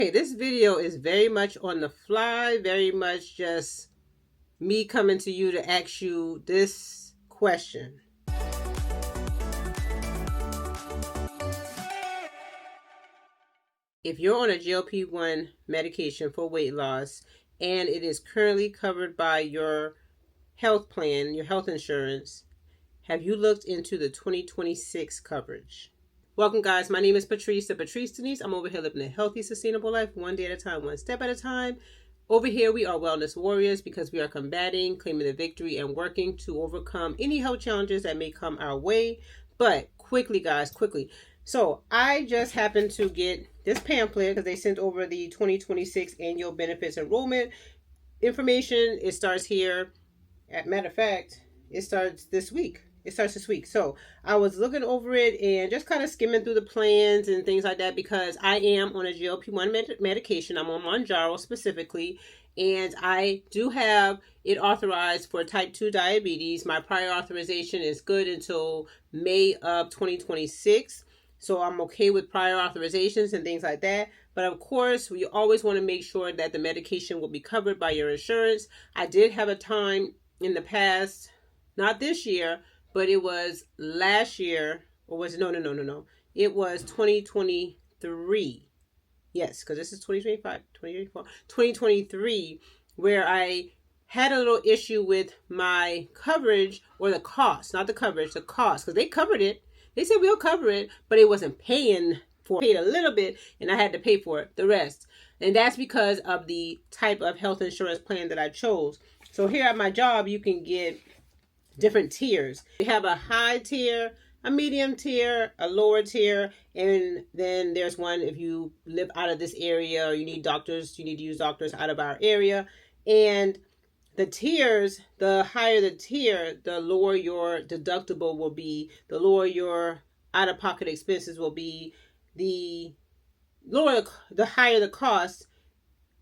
Okay, this video is very much on the fly, very much just me coming to you to ask you this question. If you're on a GLP-1 medication for weight loss and it is currently covered by your health plan, your health insurance, have you looked into the 2026 coverage? Welcome, guys. My name is Patrice, The.Patrice.Denise. I'm over here living a healthy, sustainable life, one day at a time, one step at a time. Over here, we are wellness warriors because we are combating, claiming the victory, and working to overcome any health challenges that may come our way. But quickly, guys, quickly. So I just happened to get this pamphlet because they sent over the 2026 annual benefits enrollment information. It starts here. As a matter of fact, it starts this week. So I was looking over it and just kind of skimming through the plans and things like that because I am on a GLP-1 medication. I'm on Mounjaro specifically, and I do have it authorized for type 2 diabetes. My prior authorization is good until May of 2026. So I'm okay with prior authorizations and things like that. But of course, we always want to make sure that the medication will be covered by your insurance. I did have a time in the past, not this year, but it was last year, or was it? No. It was 2023. Yes, because this is 2025, 2024, 2023, where I had a little issue with my coverage, or the cost, not the coverage, the cost, because they covered it. They said we'll cover it, but it wasn't paying for it. Paid a little bit, and I had to pay for it, the rest. And that's because of the type of health insurance plan that I chose. So here at my job, you can get different tiers. We have a high tier, a medium tier, a lower tier, and then there's one if you live out of this area or you need doctors, you need to use doctors out of our area. And the tiers, the higher the tier, the lower your deductible will be, the lower your out-of-pocket expenses will be, the higher the cost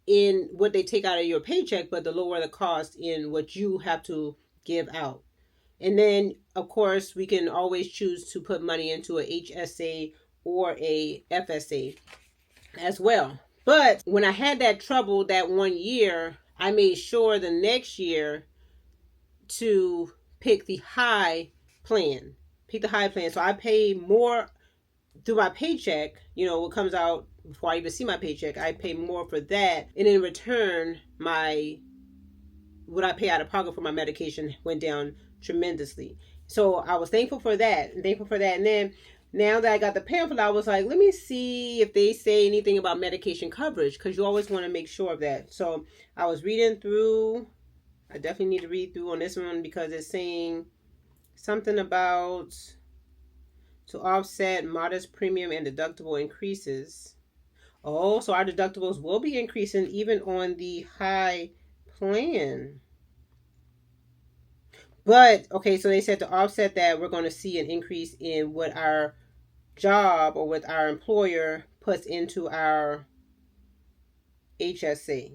in what they take out of your paycheck, but the lower the cost in what you have to give out. And then, of course, we can always choose to put money into a HSA or a FSA as well. But when I had that trouble that one year, I made sure the next year to pick the high plan. So I pay more through my paycheck, what comes out before I even see my paycheck. I pay more for that. And in return, what I pay out of pocket for my medication went down tremendously. So I was thankful for that. And then now that I got the pamphlet, I was like, let me see if they say anything about medication coverage, because you always want to make sure of that. So I was reading through. I definitely need to read through on this one because it's saying something about to offset modest premium and deductible increases. Oh, so our deductibles will be increasing even on the high plan. But, okay, so they said to offset that, we're going to see an increase in what our job or what our employer puts into our HSA.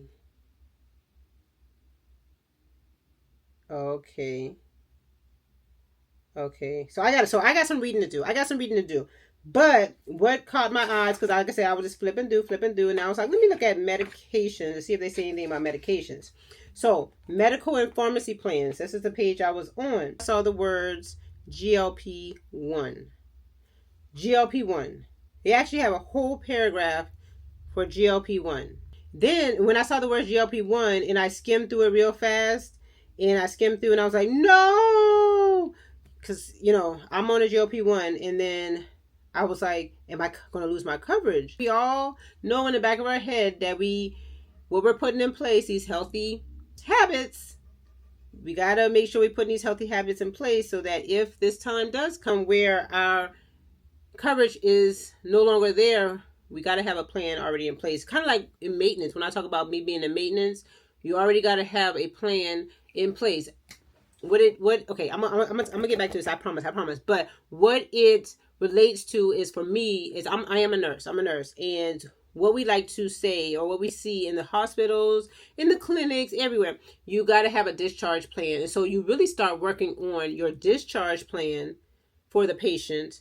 Okay. So I got some reading to do. But what caught my eyes, because like I said, I was just flipping through, and I was like, let me look at medications to see if they say anything about medications. So, medical and pharmacy plans. This is the page I was on. I saw the words GLP-1. They actually have a whole paragraph for GLP-1. Then, when I saw the word GLP-1, and I skimmed through it real fast, and I was like, no! Because, I'm on a GLP-1, and then I was like, am I going to lose my coverage? We all know in the back of our head that what we're putting in place, these healthy habits, we got to make sure we put these healthy habits in place so that if this time does come where our coverage is no longer there, we got to have a plan already in place. Kind of like in maintenance. When I talk about me being in maintenance, you already got to have a plan in place. Okay, I'm gonna get back to this. I promise. But what it relates to is, for me, is I am a nurse. I'm a nurse, and what we like to say, or what we see in the hospitals, in the clinics, everywhere, you got to have a discharge plan. And so you really start working on your discharge plan for the patient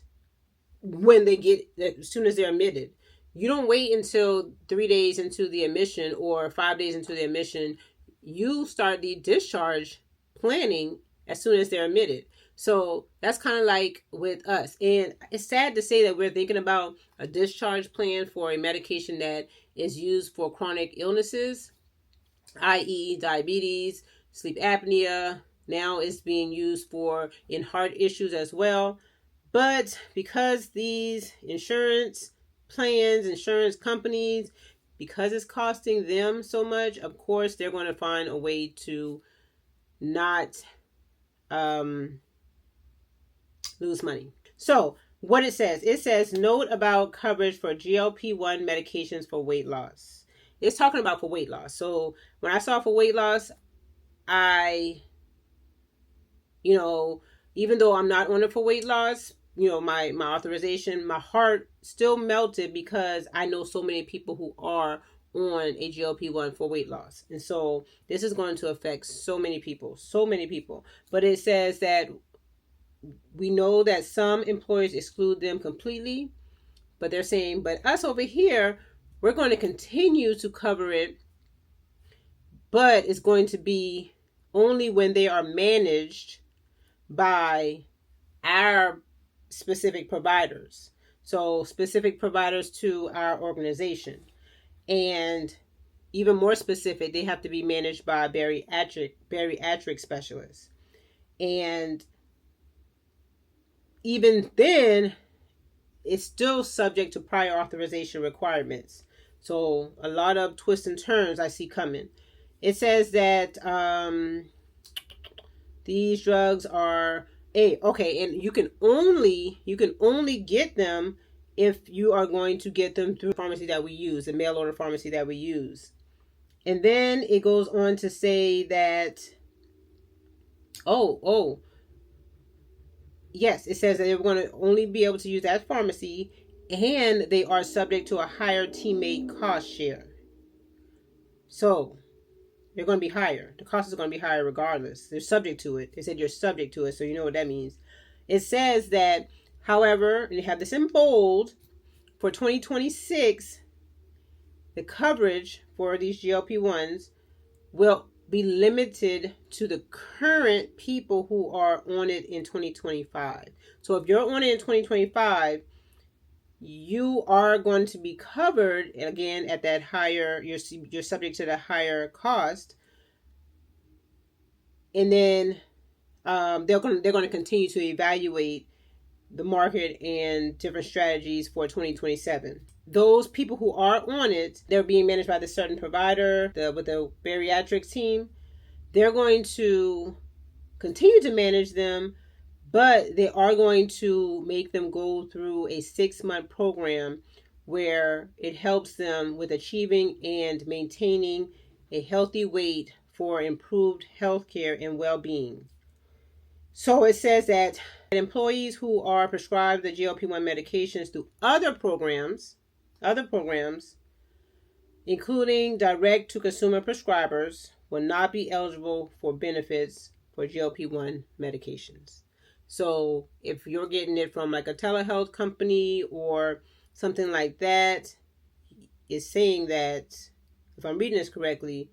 when they as soon as they're admitted. You don't wait until 3 days into the admission or 5 days into the admission. You start the discharge planning as soon as they're admitted. So that's kind of like with us. And it's sad to say that we're thinking about a discharge plan for a medication that is used for chronic illnesses, i.e. diabetes, sleep apnea. Now it's being used for in heart issues as well. But because these insurance plans, insurance companies, because it's costing them so much, of course, they're going to find a way to not lose money. So what it says, note about coverage for GLP-1 medications for weight loss. It's talking about for weight loss. So when I saw for weight loss, even though I'm not on it for weight loss, my authorization, my heart still melted because I know so many people who are on a GLP-1 for weight loss. And so this is going to affect so many people. But it says that we know that some employers exclude them completely, but they're saying, but us over here, we're going to continue to cover it, but it's going to be only when they are managed by our specific providers. So specific providers to our organization. And even more specific, they have to be managed by bariatric specialists. And even then, it's still subject to prior authorization requirements. So a lot of twists and turns I see coming. It says that these drugs are and you can only get them if you are going to get them through the pharmacy that we use, the mail order pharmacy that we use. And then it goes on to say that yes, it says that they're going to only be able to use that pharmacy, and they are subject to a higher teammate cost share. So they're going to be higher. The cost is going to be higher regardless. They're subject to it. They said you're subject to it, so you know what that means. It says that, however, and they have this in bold, for 2026, the coverage for these GLP-1s will be limited to the current people who are on it in 2025. So if you're on it in 2025, you are going to be covered again at that higher, you're subject to the higher cost. And then they're going to continue to evaluate the market and different strategies for 2027. Those people who are on it, they're being managed by the certain provider, with the bariatrics team. They're going to continue to manage them, but they are going to make them go through a 6-month program where it helps them with achieving and maintaining a healthy weight for improved health care and well-being. So it says that employees who are prescribed the GLP-1 medications through other programs, including direct-to-consumer prescribers, will not be eligible for benefits for GLP-1 medications. So if you're getting it from like a telehealth company or something like that, it's saying that, if I'm reading this correctly,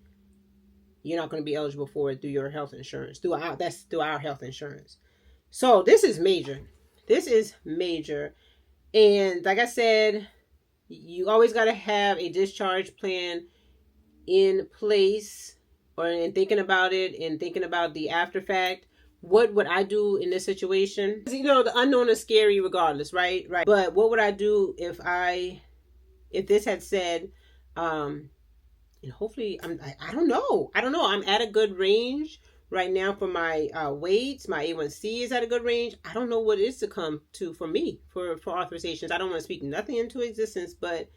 you're not going to be eligible for it through your health insurance. Through our health insurance. So this is major. And like I said, you always got to have a discharge plan in place, and thinking about it and thinking about the after fact. What would I do in this situation? The unknown is scary regardless, right? But what would I do if this had said, and hopefully I don't know. I'm at a good range right now for my weights. My A1C is at a good range. I don't know what it is to come to for me for authorizations. I don't want to speak nothing into existence, but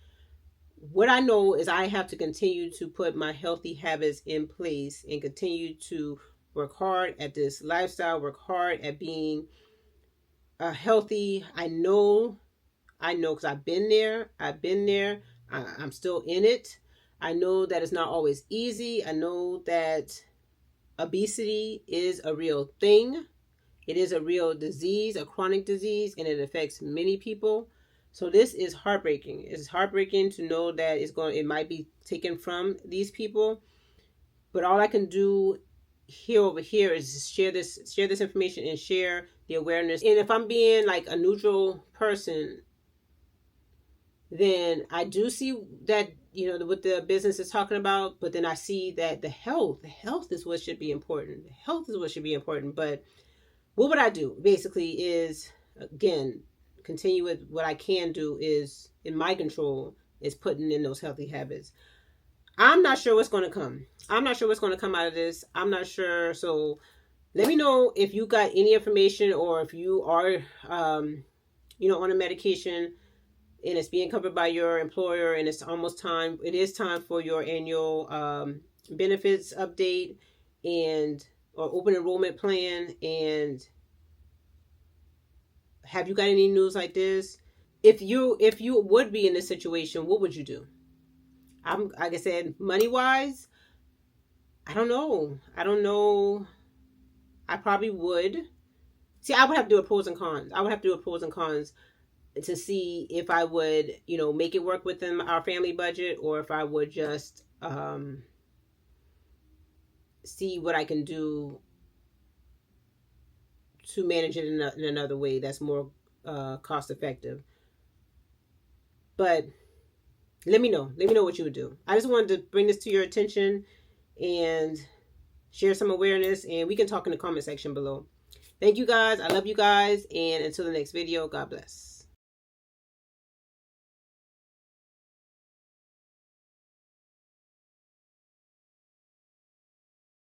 what I know is I have to continue to put my healthy habits in place and continue to work hard at this lifestyle, work hard at being healthy. I know because I've been there. I'm still in it. I know that it's not always easy. I know that obesity is a real thing. It is a real disease, a chronic disease, and it affects many people. So this is heartbreaking. It's heartbreaking to know that it might be taken from these people. But all I can do over here is share this information and share the awareness. And if I'm being like a neutral person, then I do see that, what the business is talking about, but then I see that the health is what should be important. The health is what should be important. But what would I do? Basically is, again, continue with what I can do is in my control is putting in those healthy habits. I'm not sure what's going to come. I'm not sure what's going to come out of this. I'm not sure. So let me know if you got any information, or if you are, on a medication and it's being covered by your employer, and it's almost time. It is time for your annual benefits update or open enrollment plan. And have you got any news like this? If you would be in this situation, what would you do? Like I said, money wise, I don't know. I probably would. See, I would have to do a pros and cons. To see if I would, make it work within our family budget, or if I would just see what I can do to manage it in another way that's more cost effective. But let me know what you would do. I just wanted to bring this to your attention and share some awareness, and we can talk in the comment section below. Thank you guys. I love you guys, and until the next video, God bless.